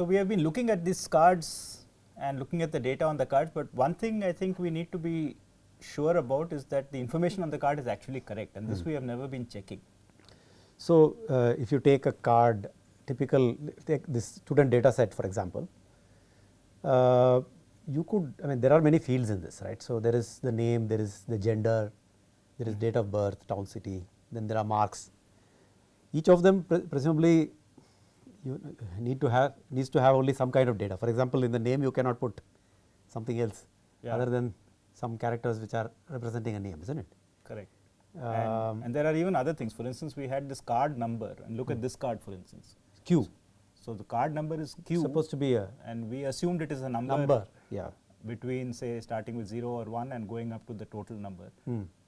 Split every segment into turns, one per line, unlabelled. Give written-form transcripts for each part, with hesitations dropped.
So we have been looking at these cards and looking at the data on the cards, but one thing I think we need to be sure about is that the information on the card is actually correct, and this we have never been checking.
So if you take a card, typical, take this student data set for example, you could, I mean there are many fields in this, right. So there is the name, there is the gender, there is date of birth, town, city, then there are marks. Each of them presumably you needs to have only some kind of data. For example, in the name you cannot put something else other than some characters which are representing a name, isn't it?
Correct. And there are even other things. For instance, we had this card number, and look at this card for instance.
Q.
So the card number is Q.
It's supposed to be a
and we assumed it is a number. Between say starting with 0 or 1 and going up to the total number.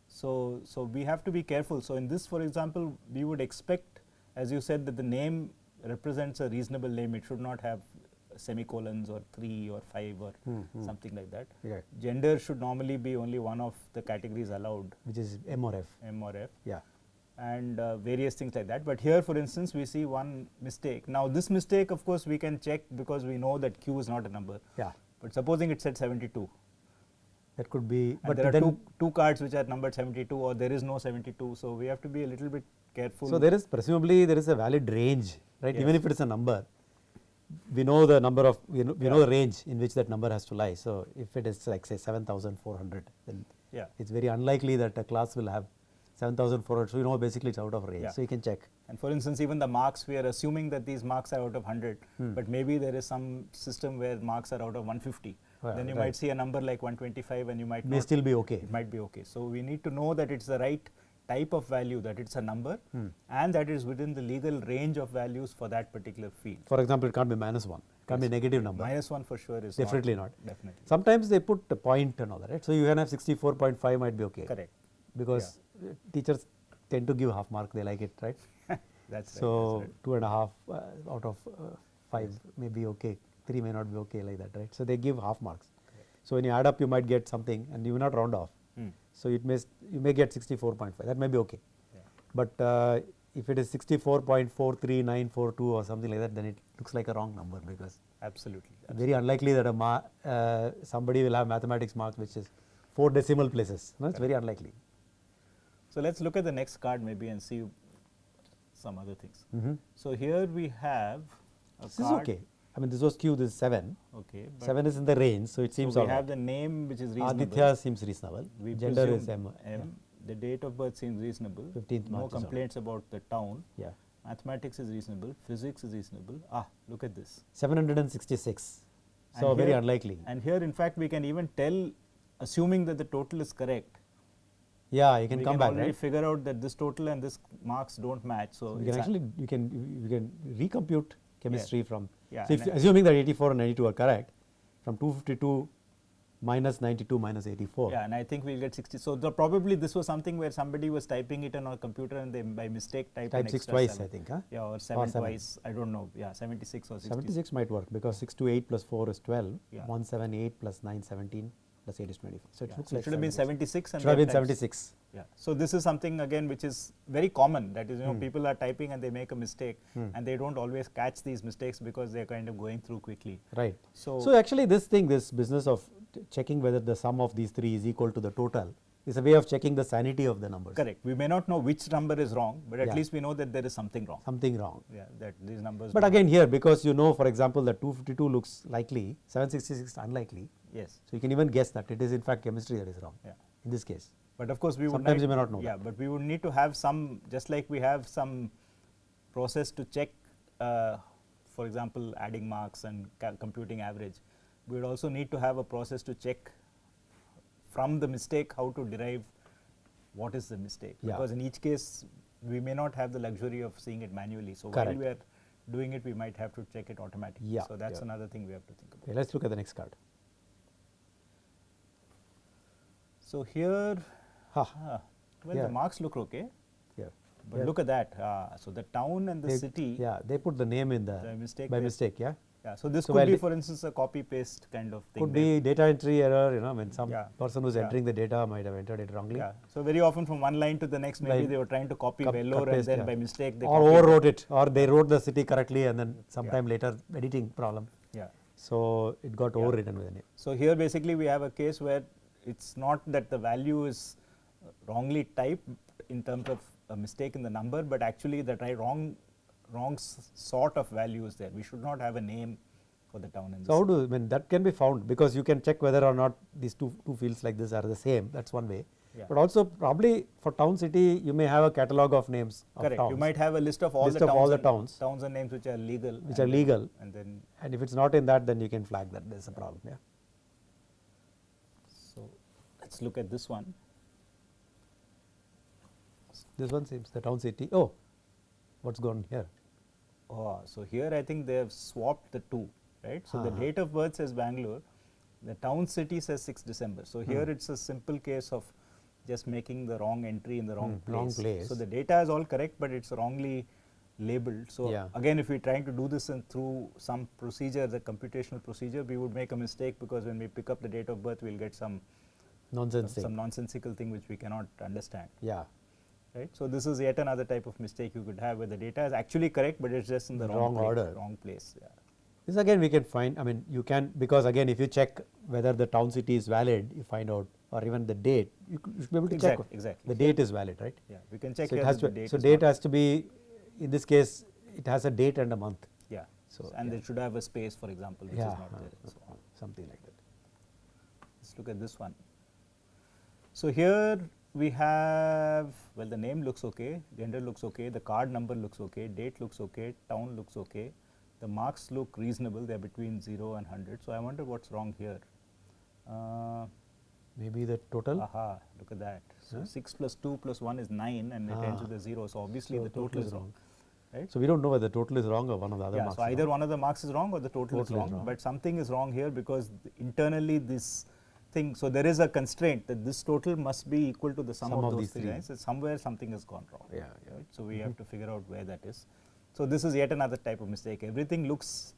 So we have to be careful. So in this, for example, we would expect, as you said, that the name represents a reasonable name. It should not have semicolons or 3 or 5 or something like that.
Right.
Gender should normally be only one of the categories allowed,
which is M or F.
M or F.
Yeah.
And various things like that. But here, for instance, we see one mistake. Now this mistake, of course, we can check because we know that Q is not a number.
Yeah.
But supposing it said 72.
That could be.
And
but
there are
then
two cards which are numbered 72, or there is no 72. So we have to be a little bit careful.
So there is presumably there is a valid range, right?
Yes.
Even if it is a number, we know the number of we know the range in which that number has to lie. So if it is like say 7,400, then it's very unlikely that a class will have 7,400. So you know basically it's out of range. So you can check.
And for instance, even the marks, we are assuming that these marks are out of 100, but maybe there is some system where marks are out of 150. Then you might see a number like 125 and you might
may still be okay.
It might be okay. So we need to know that it's the right type of value, that it's a number and that is within the legal range of values for that particular field.
For example, it can't be -1, it can't be a negative number.
-1 for sure is
definitely not.
Definitely.
Sometimes they put a point and all that, right? So you can have 64.5 might be okay.
Correct.
Because teachers tend to give half mark, they like it, right?
That's
so
right.
2.5 out of 5 may be okay, 3 may not be okay, like that, right? So they give half marks. So when you add up, you might get something, and you will not round off. So you may get 64.5. That may be okay. But if it is 64.43942 or something like that, then it looks like a wrong number, because
absolutely.
Very unlikely that somebody will have mathematics marks which is 4 decimal places. No, it's very unlikely.
So let's look at the next card maybe and see some other things. So here we have a
this
card.
is okay. I mean, this was Q, this is 7.
Okay.
7 is in the range, so it seems
so
all
we
right.
have the name which is reasonable.
Aditya seems reasonable.
We
Gender is M.
The date of birth seems reasonable.
15th March.
No complaints about the town.
Yeah.
Mathematics is reasonable. Physics is reasonable. Look at this.
766. So
And
very
here-
unlikely.
And here, in fact, we can even tell, assuming that the total is correct.
Yeah, you can
we
come
can
back,
already
right?
figure out that this total and this marks don't match. So
You can actually you can recompute chemistry from.
Yeah,
So if assuming that 84 and 92 are correct, from 252 minus 92 minus 84.
Yeah, and I think we'll get 60. So probably this was something where somebody was typing it on a computer and they by mistake typed an
6
extra
twice,
7.
I think, huh?
Yeah, or 7
7.
twice. I don't know. Yeah, 76 or 60.
76 might work, because 6 to 8 plus 4 is 12.
Yeah.
178 plus 9, 17 plus 8 is 24. So it looks
So
like
it should have been 76 and
should have
then
been
times-
76.
Yeah. So this is something again which is very common, that is, people are typing and they make a mistake and they don't always catch these mistakes because they are kind of going through quickly.
Right.
So
Actually this business of checking whether the sum of these three is equal to the total is a way of checking the sanity of the numbers.
correct. We may not know which number is wrong, but at least we know that there is something wrong.
Something wrong.
Yeah, that these numbers.
But again here, because you know, for example, that 252 looks likely, 766 unlikely.
yes.
So you can even guess that it is in fact chemistry that is wrong.
Yeah.
In this case.
But of course, we would
Sometimes you may not know
Yeah,
that.
but we would need to have some, just like we have some process to check, for example, adding marks and computing average. We would also need to have a process to check from the mistake how to derive what is the mistake.
Yeah.
Because in each case, we may not have the luxury of seeing it manually. So
Correct.
while we are doing it, we might have to check it automatically.
Yeah,
So that's
yeah.
another thing we have to think about.
Okay, let's look at the next card.
So here,
Ha.
well,
Yeah.
the marks look okay.
Yeah.
But
Yeah.
look at that. So the town and the city.
Yeah, they put the name in
The mistake
by
there.
mistake, yeah.
Yeah, so this
So
could
while
be,
the-
for instance, a copy paste kind of thing.
Could
where-
be data entry error, you know, when some
Yeah,
person who's
yeah.
entering the data might have entered it wrongly.
Yeah, so very often from one line to the next, maybe
Line,
they were trying to copy
cut
Vellore and
paste,
then
yeah.
by mistake they
Or
copied
overwrote it, or they wrote the city correctly and then sometime later editing problem.
Yeah.
So it got
Yeah.
overwritten with a name.
So here basically we have a case where it's not that the value is wrongly typed in terms of a mistake in the number, but actually the wrong sort of value is there. We should not have a name for the town. In
So how do, I mean, that can be found because you can check whether or not these two fields like this are the same. That's one way.
Yeah.
But also probably for town city, you may have a catalog of names of
Correct.
towns.
You might have a list of all
List
the
of
towns,
all the
and
towns.
towns and names which are legal.
Which are legal.
And then
And if it's not in that, then you can flag that there's a problem. Yeah.
so let's look at this one.
This one seems the town city. Oh, what's gone here?
Oh, so here I think they have swapped the two, right? So the date of birth says Bangalore, the town city says 6 December. So here it's a simple case of just making the wrong entry in the wrong place.
wrong place.
So the data is all correct, but it's wrongly labeled. So
Yeah.
again, if we're trying to do this through some procedure, the computational procedure, we would make a mistake because when we pick up the date of birth, we'll get some nonsensical thing which we cannot understand.
Yeah.
Right. So this is yet another type of mistake you could have where the data is actually correct, but it's just in the
Wrong
place,
order.
wrong place. Yeah.
This again we can find, I mean, you can, because again if you check whether the town city is valid, you find out, or even the date, you should be able to check.
Exactly.
The date is valid, right?
Yeah, we can check
So it
here
has
that
to,
the date
so
is
date
not-
has to be, in this case, it has a date and a month.
Yeah.
So,
and
yeah.
it should have a space, for example, which is not there. And so on.
Something like that.
Let's look at this one. So here we have, well, the name looks okay, gender looks okay, the card number looks okay, date looks okay, town looks okay, the marks look reasonable, they are between 0 and 100. So I wonder what's wrong here.
Maybe the total.
Aha, look at that. So
Huh?
6 plus 2 plus 1 is 9 and it ends with a 0. So obviously
So
the total is wrong. Right?
So we don't know whether the total is wrong or one of the other
Yeah,
marks.
so
is
either
wrong.
one of the marks is wrong or the total is wrong, but something is wrong here because internally this thing, so there is a constraint that this total must be equal to the sum of those
these
three
three.
lines. So somewhere something has gone wrong.
Yeah, yeah.
Right? So we have to figure out where that is. So this is yet another type of mistake. Everything looks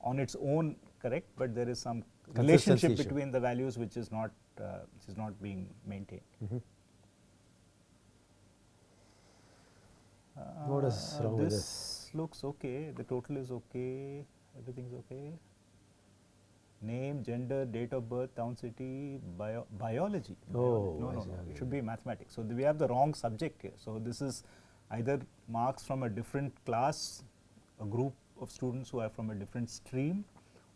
on its own correct, but there is some relationship
issue.
between the values which is not being maintained.
What is wrong with
This looks okay. The total is okay. Everything's okay. Name, gender, date of birth, town, city, biology.
Oh,
no,
I
no,
see,
no.
okay.
It should be mathematics. So we have the wrong subject here. So this is either marks from a different class, a group of students who are from a different stream,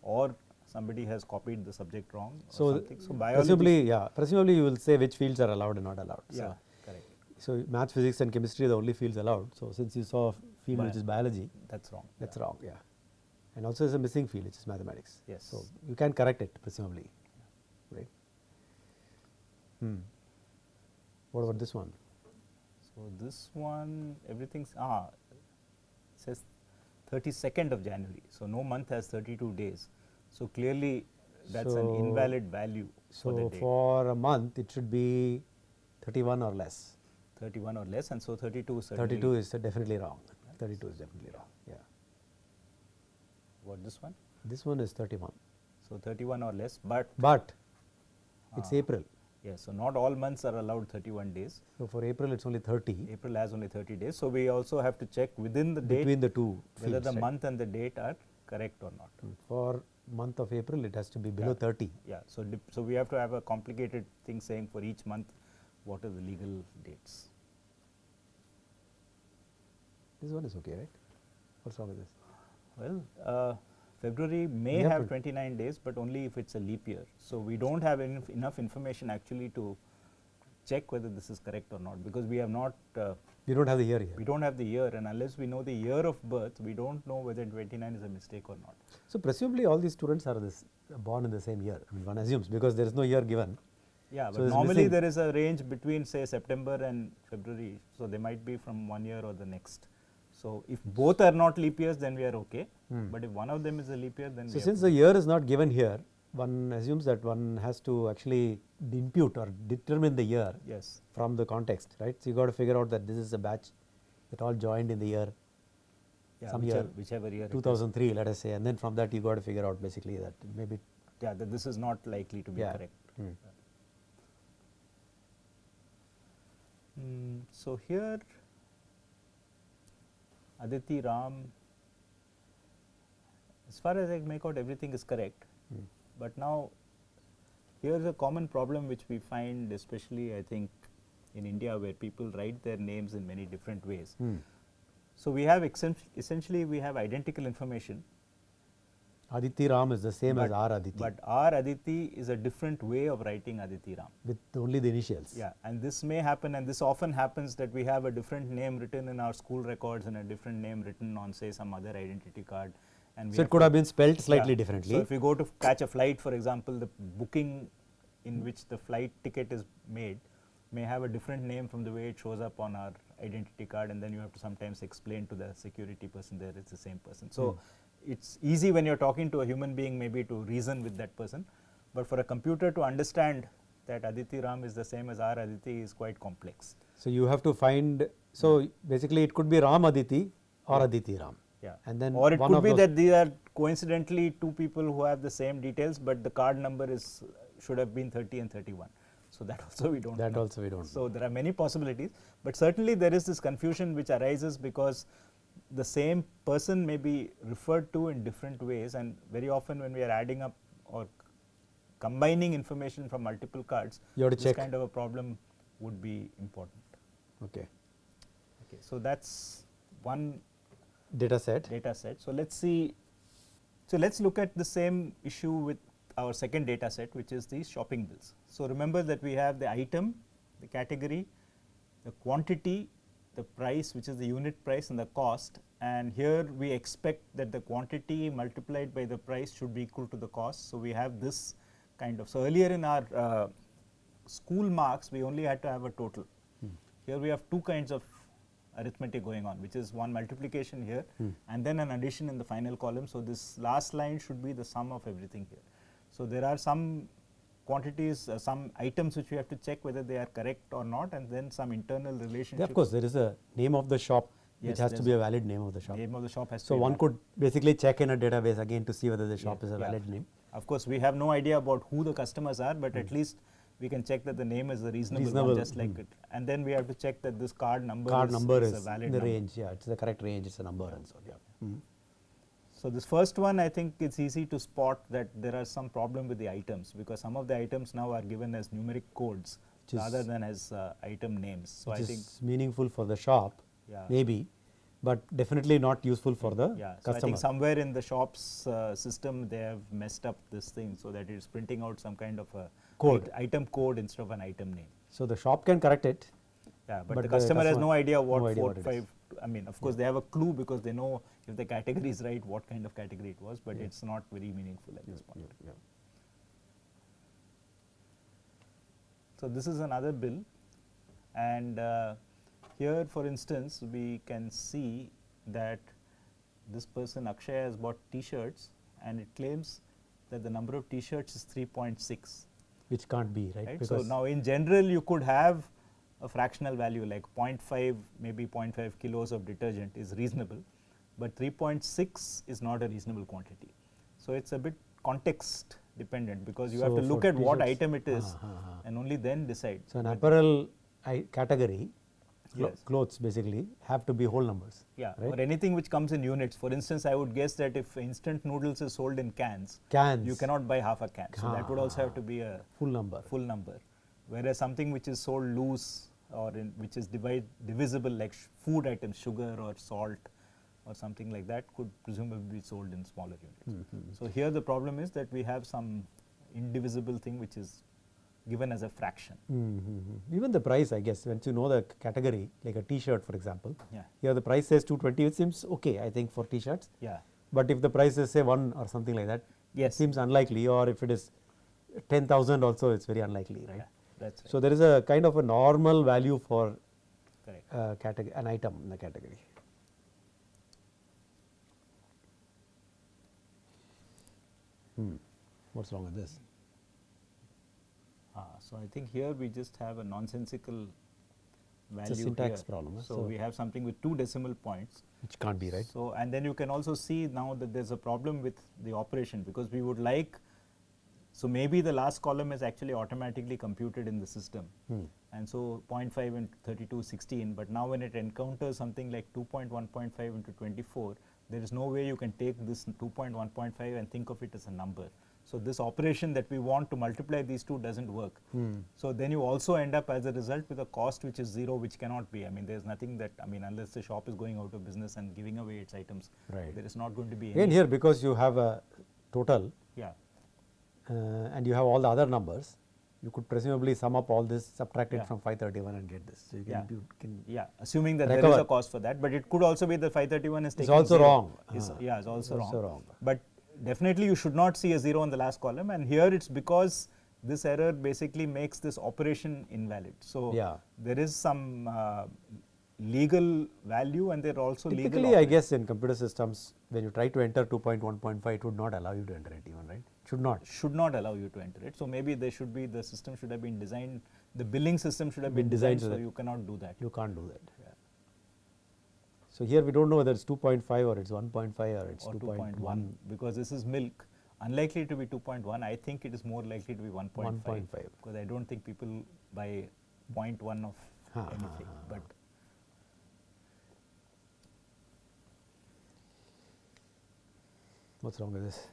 or somebody has copied the subject wrong. Or
So,
something. So biology.
presumably you will say which fields are allowed and not allowed.
Yeah,
So,
correct.
so maths, physics and chemistry are the only fields allowed. So since you saw a field which is biology,
That's wrong.
that's wrong, yeah. And also there's a missing field which is mathematics.
Yes.
So you can correct it presumably, right? What about this one?
So this one, everything's says 32nd of January. So no month has 32 days. So clearly that's an
So-
invalid value for the
So
date.
for a month it should be 31 or less.
31 or less, and so 32 is certainly.
32 is definitely wrong. 32 is definitely wrong. Yeah.
What, this one?
This one is 31.
So 31 or less, but
But it's
Ah.
April.
yes, so not all months are allowed 31 days.
So for April it's only 30
April has only 30 days. So we also have to check within the date
between the two
whether
fields,
the
right?
month and the date are correct or not.
For month of April it has to be below
Yeah.
30.
Yeah, so so we have to have a complicated thing saying for each month what are the legal dates.
This one is okay, right? What's wrong with this?
Well, February may
Yeah,
have
but-
29 days, but only if it's a leap year. So we don't have enough information actually to check whether this is correct or not, because we have not.
You don't have the year here.
We don't have the year, and unless we know the year of birth, we don't know whether 29 is a mistake or not.
So presumably all these students are born in the same year. I mean, one assumes because there is no year given.
Yeah,
So
but
it's
normally
missing.
there is a range between, say, September and February. So they might be from one year or the next. So if both are not leap years, then we are okay. But if one of them is a leap year, then
So
we have
since
to
the year is not given here, one assumes that one has to actually impute or determine the year
yes.
from the context, right? So you got to figure out that this is a batch that all joined in the year
Yeah,
some year,
whichever year.
2003, let us say, and then from that you got to figure out basically that maybe.
Yeah, that this is not likely to be correct. So here, Aditi Ram, as far as I make out, everything is correct. But now, here is a common problem which we find, especially I think in India, where people write their names in many different ways. So we have essentially we have identical information.
Aditi Ram is the same as R Aditi.
But R Aditi is a different way of writing Aditi Ram.
With only the initials.
Yeah, and this may happen, and this often happens, that we have a different name written in our school records and a different name written on, say, some other identity card. And
So it could have been spelled slightly
yeah.
differently.
So if we go to catch a flight, for example, the booking in which the flight ticket is made may have a different name from the way it shows up on our identity card, and then you have to sometimes explain to the security person there it's the same person. So it's easy when you're talking to a human being maybe to reason with that person, but for a computer to understand that Aditi Ram is the same as R Aditi is quite complex.
So you have to find, so basically it could be Ram Aditi or Aditi Ram.
Yeah.
And then
or it could be that these are coincidentally two people who have the same details, but the card number should have been 30 and 31. So that also we don't know.
That also we don't know.
So there are many possibilities, but certainly there is this confusion which arises because the same person may be referred to in different ways, and very often when we are adding up or combining information from multiple cards,
you have to
this
check.
kind of a problem would be important.
Okay.
Okay, so that's one
Data set.
So let's see. So let's look at the same issue with our second data set, which is the shopping bills. So remember that we have the item, the category, the quantity, the price, which is the unit price, and the cost. And here we expect that the quantity multiplied by the price should be equal to the cost. So we have this kind of. So earlier in our school marks, we only had to have a total. Here we have two kinds of arithmetic going on, which is one multiplication here and then an addition in the final column. So this last line should be the sum of everything here. So there are some quantities, some items which we have to check whether they are correct or not, and then some internal relationship.
Yeah, of course, there is a name of the shop which has to be a valid name of the shop.
Name of the shop has to
So
be
one
valid.
could basically check in a database again to see whether the shop is a valid name.
Of course, we have no idea about who the customers are, but at least we can check that the name is a reasonable one, just like it. And then we have to check that this card number is a valid
the
number.
range. Yeah, it's the correct range. It's a number and so. Yeah.
So this first one, I think it's easy to spot that there are some problem with the items, because some of the items now are given as numeric codes rather than as item names. So I think
meaningful for the shop, maybe, but definitely not useful for the
so
customer.
I think somewhere in the shop's system they have messed up this thing so that it's printing out some kind of a
code,
item code instead of an item name.
So the shop can correct it.
Yeah, but the customer has no idea what 4,
it
5.
is.
I mean, of course, they have a clue because they know if the category is right, what kind of category it was, but it's not very meaningful at this point. So this is another bill, and here, for instance, we can see that this person Akshay has bought T-shirts, and it claims that the number of T-shirts is 3.6.
Which can't be, right?
So now, in general, you could have a fractional value like 0.5, maybe 0.5 kilos of detergent is reasonable, but 3.6 is not a reasonable quantity. So it's a bit context dependent, because you have to look at what item it is and only then decide.
So an apparel category, clothes basically, have to be whole numbers.
Yeah,
right?
or anything which comes in units. For instance, I would guess that if instant noodles is sold in cans, you cannot buy half a can. So that would also have to be a
full number.
Whereas something which is sold loose or which is divisible, like food items, sugar or salt or something like that, could presumably be sold in smaller units. So here the problem is that we have some indivisible thing which is given as a fraction.
Even the price, I guess, once you know the category, like a T-shirt, for example,
Yeah.
here the price says 220, it seems okay, I think, for T-shirts.
Yeah.
But if the price is say 1 or something like that,
Yes.
it seems unlikely. Or if it is 10,000 also, it's very unlikely, right?
Yeah, that's right.
So there is a kind of a normal value for
Correct.
an item in the category. What's wrong with this?
So I think here we just have a nonsensical value
It's a syntax
here.
problem.
So we have something with 2 decimal points.
Which can't be, right?
So, and then you can also see now that there's a problem with the operation, because we would like, so maybe the last column is actually automatically computed in the system. And so 0.5 into 32 is 16, but now when it encounters something like 2.1.5 into 24, there is no way you can take this 2.1.5 and think of it as a number. So this operation that we want to multiply these two doesn't work. So then you also end up as a result with a cost which is 0, which cannot be. I mean, there's nothing that, I mean, unless the shop is going out of business and giving away its items,
Right.
there is not going to be
Again
any.
here, because you have a total
Yeah.
and you have all the other numbers, you could presumably sum up all this, subtract it
Yeah.
from 531 and get this. So you can,
Yeah, assuming that there is
recover.
a cost for that, but it could also be the 531 is taking
also
0.
wrong.
Yeah, it's also
also
wrong.
wrong.
But definitely you should not see a 0 on the last column, and here it's because this error basically makes this operation invalid. So
Yeah.
there is some legal value, and there are also legal
Typically, I
operators.
guess in computer systems, when you try to enter 2.1.5, it would not allow you to enter it even, right? Should not.
Should not allow you to enter it. So maybe there should be, the system should have been designed, the billing system should have been designed so you cannot do that.
You can't do that.
Yeah.
So here we don't know whether it's 2.5 or it's 1.5 or it's
Or
2.1.
because this is milk, unlikely to be 2.1. I think it is more likely to be 1.5
1.5.
because I don't think people buy 0.1 of anything. But
What's wrong with this?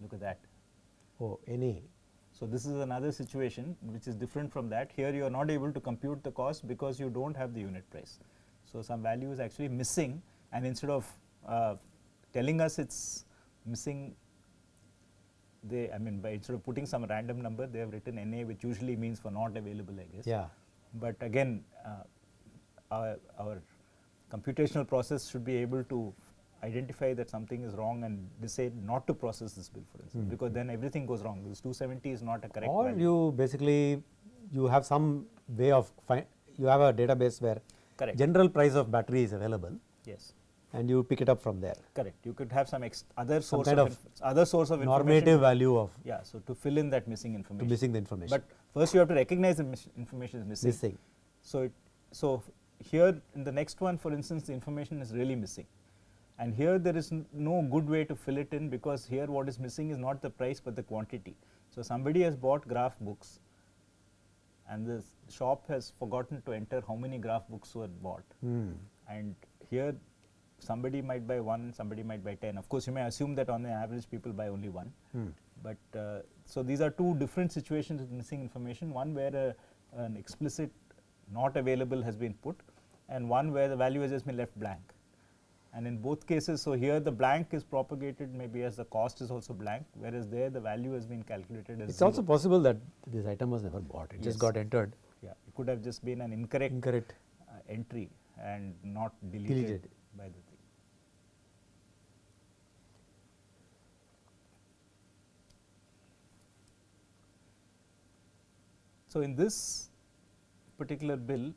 look at that.
Oh, NA.
So this is another situation which is different from that. Here you are not able to compute the cost because you don't have the unit price. So some value is actually missing, and instead of telling us it's missing, instead of putting some random number, they have written NA, which usually means for not available, I guess.
Yeah.
But again, our computational process should be able to identify that something is wrong and decide not to process this bill, for instance, because then everything goes wrong. This 270 is not a correct
Or
value.
you basically, you have some way of, you have a database where
Correct.
general price of battery is available.
Yes.
And you pick it up from there.
Correct. You could have some other source
kind
of information.
Normative value of
Yeah. So to fill in that missing information.
missing the information.
But first you have to recognize the information is missing. So here in the next one, for instance, the information is really missing. And here there is no good way to fill it in, because here what is missing is not the price but the quantity. So somebody has bought graph books and the shop has forgotten to enter how many graph books were bought. And here somebody might buy 1, somebody might buy 10. Of course, you may assume that on the average people buy only 1. But so these are two different situations with missing information. One where an explicit not available has been put, and one where the value has just been left blank. And in both cases, so here the blank is propagated maybe as the cost is also blank, whereas there the value has been calculated as
it's
0.
also possible that this item was never bought. It just got entered.
Yeah, it could have just been an incorrect entry and not deleted by the thing. So in this particular bill,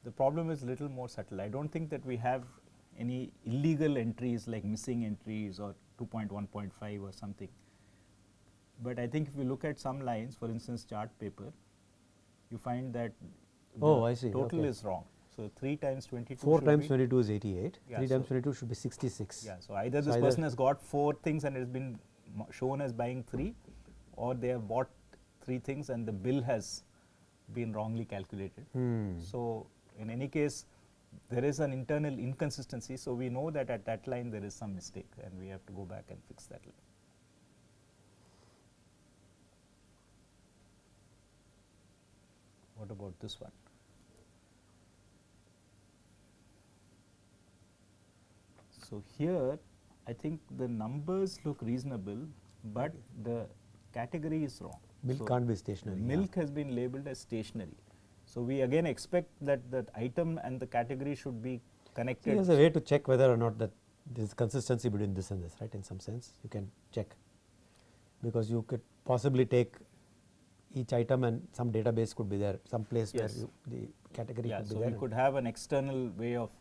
the problem is little more subtle. I don't think that we have any illegal entries like missing entries or 2.1.5 or something. But I think if you look at some lines, for instance, chart paper, you find that
I see.
total is wrong. So 3 times 22
4
should
times
be
22 is 88.
Yeah,
3 times
so
22 should be 66.
Yeah, so either this person has got 4 things and has been shown as buying 3, or they have bought 3 things and the bill has been wrongly calculated. So in any case, there is an internal inconsistency. So we know that at that line there is some mistake, and we have to go back and fix that line. What about this one? So here I think the numbers look reasonable, but the category is wrong.
Milk
So
can't be stationary.
milk has been labeled as stationary. So we again expect that the item and the category should be connected.
There's a way to check whether or not that there is consistency between this and this, right? In some sense, you can check, because you could possibly take each item and some database could be there, some place
Yes.
where the category could be
so
there.
we could have an external way of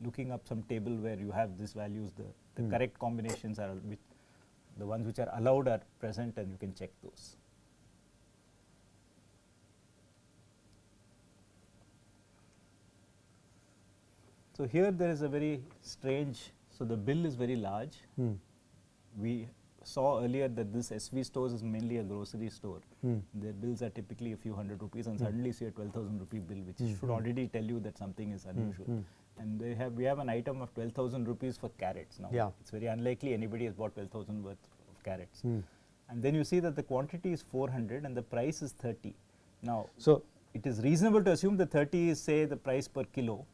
looking up some table where you have these values, the correct combinations are the ones which are allowed are present, and you can check those. So here there is a very strange, so the bill is very large. We saw earlier that this SV stores is mainly a grocery store. Their bills are typically a few hundred rupees, and suddenly see a 12,000 rupee bill, which should already tell you that something is unusual. And we have an item of 12,000 rupees for carrots now.
Yeah.
It's very unlikely anybody has bought 12,000 worth of carrots. And then you see that the quantity is 400 and the price is 30. Now,
So
it is reasonable to assume the 30 is, say, the price per kilo.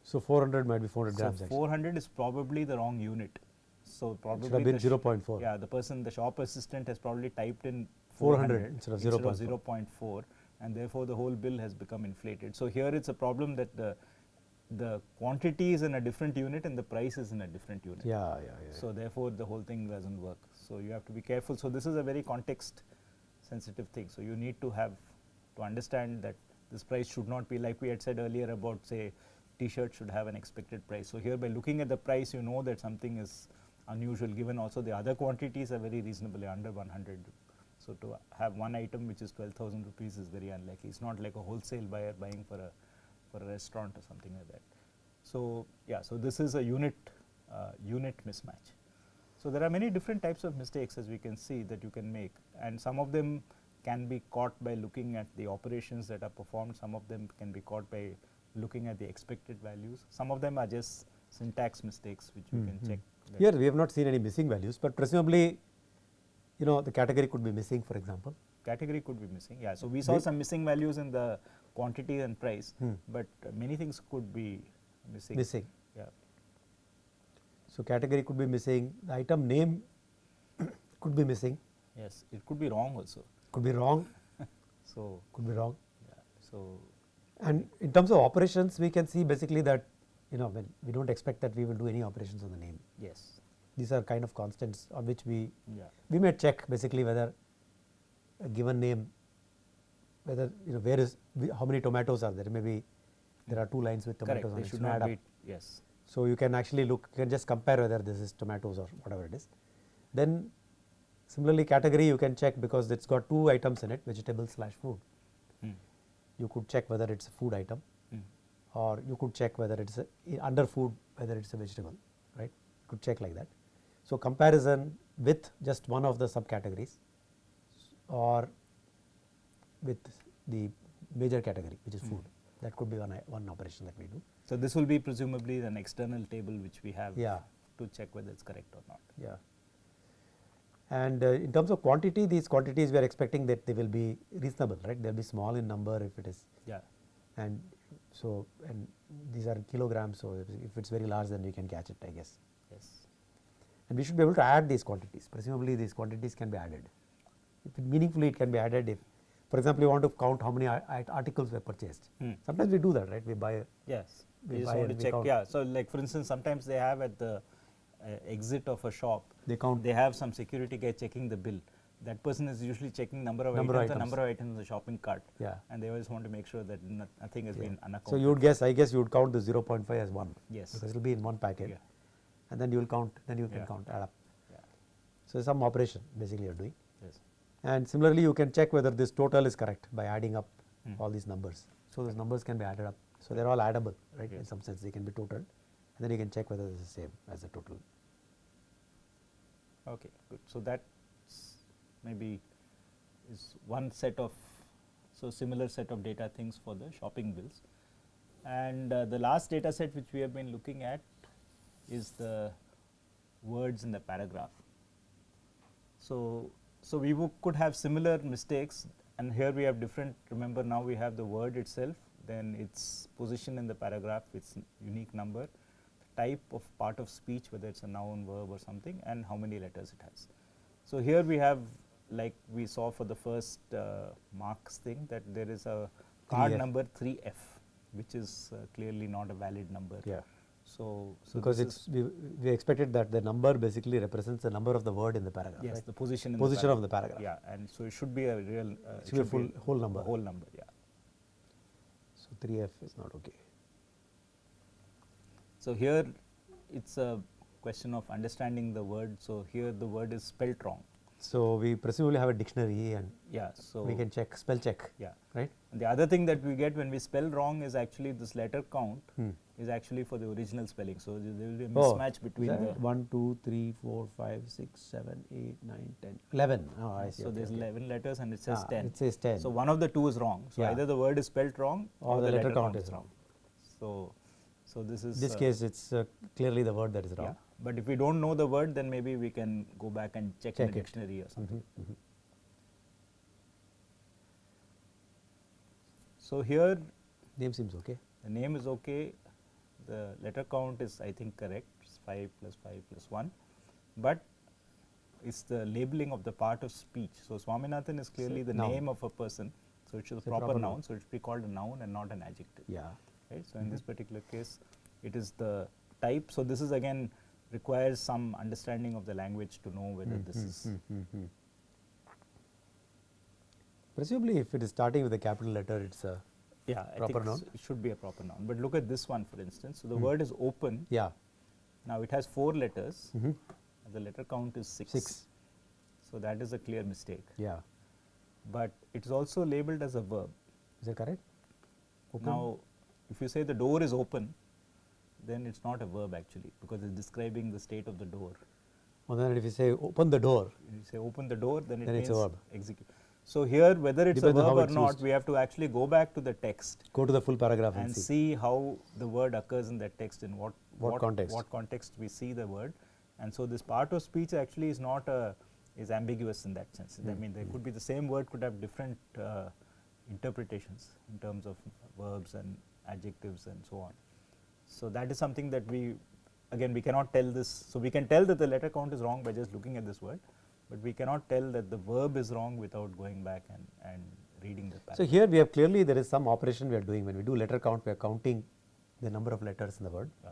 So 400 might be 400
So
grams. Actually.
400 is probably the wrong unit. So probably
Should have been
the
0.4.
Yeah, the shop assistant has probably typed in
400 instead of
0.4, and therefore the whole bill has become inflated. So here it's a problem that the quantity is in a different unit and the price is in a different unit.
Yeah.
So therefore the whole thing doesn't work. So you have to be careful. So this is a very context sensitive thing. So you need to understand that this price should not be like we had said earlier about, say, t-shirt should have an expected price. So here by looking at the price, you know that something is unusual, given also the other quantities are very reasonably under 100. So to have one item which is 12,000 rupees is very unlikely. It's not like a wholesale buyer buying for a restaurant or something like that. So yeah, so this is a unit mismatch. So there are many different types of mistakes, as we can see, that you can make, and some of them can be caught by looking at the operations that are performed. Some of them can be caught by looking at the expected values. Some of them are just syntax mistakes which we can check.
Here we have not seen any missing values, but presumably, the category could be missing, for example.
Category could be missing, yeah. So we saw some missing values in the quantity and price, but many things could be missing. Yeah.
So category could be missing. The item name could be missing.
Yes, it could be wrong also.
Could be wrong.
So
could be wrong.
Yeah. So
and in terms of operations, we can see basically that when we don't expect that we will do any operations on the name.
Yes.
These are kind of constants on which we may check basically whether a given name, whether how many tomatoes are there. Maybe there are 2 lines with tomatoes
correct.
on
they
it.
should not be. Yes.
So you can actually you can just compare whether this is tomatoes or whatever it is. Then similarly category you can check because it's got 2 items in it, vegetable/food. You could check whether it's a food item, or you could check whether it's under food, whether it's a vegetable, right? You could check like that. So comparison with just one of the subcategories or with the major category, which is food. That could be one operation that we do.
So this will be presumably an external table which we have to check whether it's correct or not.
Yeah. And in terms of quantity, these quantities we are expecting that they will be reasonable, right? They will be small in number if it is.
Yeah.
And so, and these are kilograms, so if it's very large, then we can catch it, I guess.
Yes.
And we should be able to add these quantities. Presumably, these quantities can be added. If meaningfully, it can be added if, for example, you want to count how many articles were purchased. Sometimes we do that, right? We buy.
Yes. We just want to check. Yeah. So, like for instance, sometimes they have at the exit of a shop,
they count.
They have some security guy checking the bill. That person is usually checking number of items, the number of items in the shopping cart.
Yeah.
And they always want to make sure that nothing has been unaccounted.
So you would guess, I guess you would count the 0.5 as 1.
Yes.
Because it will be in one packet.
Yeah.
And then you will count, then you can count, add up.
Yeah.
So some operation basically you are doing.
Yes.
And similarly, you can check whether this total is correct by adding up all these numbers. So those numbers can be added up. So they are all addable, right?
Yes.
In some sense, they can be totaled. And then you can check whether this is the same as the total.
Okay, good. So that maybe is one set of, similar set of data things for the shopping bills. And the last data set which we have been looking at is the words in the paragraph. So we could have similar mistakes, and here we have different, remember now we have the word itself, then its position in the paragraph, its unique number, type of part of speech, whether it's a noun, verb or something, and how many letters it has. So here we have, like we saw for the first marks thing, that there is a card
3F.
number 3F, which is clearly not a valid number.
Yeah.
So
because it's we expected that the number basically represents the number of the word in the paragraph.
Yes,
right?
the position in
of the paragraph.
Yeah, and so it should be a real.
It should be a whole number.
A whole number, yeah.
So 3F is not okay.
So here it's a question of understanding the word. So here the word is spelt wrong.
So we presumably have a dictionary and
Yeah, so
we can check, spell check,
yeah.
right?
And the other thing that we get when we spell wrong is actually this letter count
Hmm.
is actually for the original spelling. So there will be a
Oh,
mismatch between
is
the.
that 1, 2, 3, 4, 5, 6, 7, 8, 9, 10, 11. Oh, I see.
So
Okay,
there's
okay.
11 letters and it says 10.
It says 10.
So one of the two is wrong. So
Yeah.
either the word is spelled wrong
or the letter count is wrong.
So this is.
In this case, it's clearly the word that is
yeah.
wrong.
But if we don't know the word, then maybe we can go back and check in the dictionary or something. So here
Name seems okay.
the name is okay. The letter count is, I think, correct. It's 5 plus 5 plus 1. But it's the labeling of the part of speech. So Swaminathan is clearly the
noun.
name of a person. So it should be a proper noun. So it should be called a noun and not an adjective.
Yeah.
Right. So in this particular case, it is the type. So this is again requires some understanding of the language to know whether this is.
Presumably, if it is starting with a capital letter, it's a
Yeah, I
proper
think
noun.
it should be a proper noun. But look at this one, for instance. So the word is open.
Yeah.
Now it has 4 letters. And the letter count is 6.
6.
So that is a clear mistake.
Yeah.
But it is also labeled as a verb.
Is that correct? Open?
Now, if you say the door is open, then it's not a verb actually, because it's describing the state of the door.
Well, then if you say open the door,
If you say open the door, then it
Then
means
it's a verb.
execute. So here, whether it's
Depends
a
on how
verb or
it's
not,
used.
we have to actually go back to the text
go to the full paragraph and
and
see.
see how the word occurs in that text, in what
context.
what context we see the word. And so this part of speech actually is not is ambiguous in that sense. I mean, there could be the same word could have different interpretations in terms of verbs and adjectives and so on. So that is something that we cannot tell this. So we can tell that the letter count is wrong by just looking at this word, but we cannot tell that the verb is wrong without going back and reading the paragraph.
So here we have clearly there is some operation we are doing. When we do letter count, we are counting the number of letters in the word.
Yeah.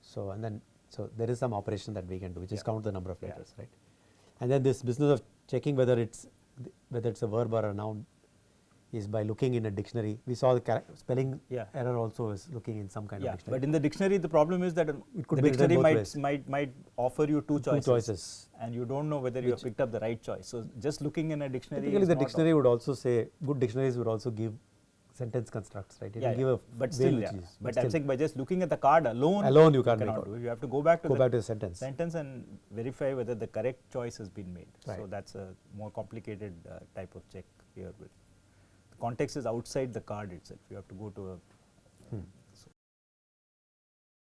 So and then so there is some operation that we can do, which is count the number of
Yeah.
letters, right? And then this business of checking whether it's a verb or a noun is by looking in a dictionary. We saw the spelling
Yeah.
error also is looking in some kind of dictionary.
But in the dictionary, the problem is that
could
the
be written
dictionary
both ways.
might offer you two
Two choices.
and you don't know whether you have picked up the right choice. So just looking in a dictionary.
Typically,
is
the
not
dictionary would also say, good dictionaries would also give sentence constructs, right? It will give a
but
way
still,
which is.
but I'm saying by just looking at the card alone,
you can't make
cannot
out.
do it. You have to go back to
the sentence.
and verify whether the correct choice has been made. So
Right.
that's a more complicated type of check here. With the context is outside the card itself. You have to go to a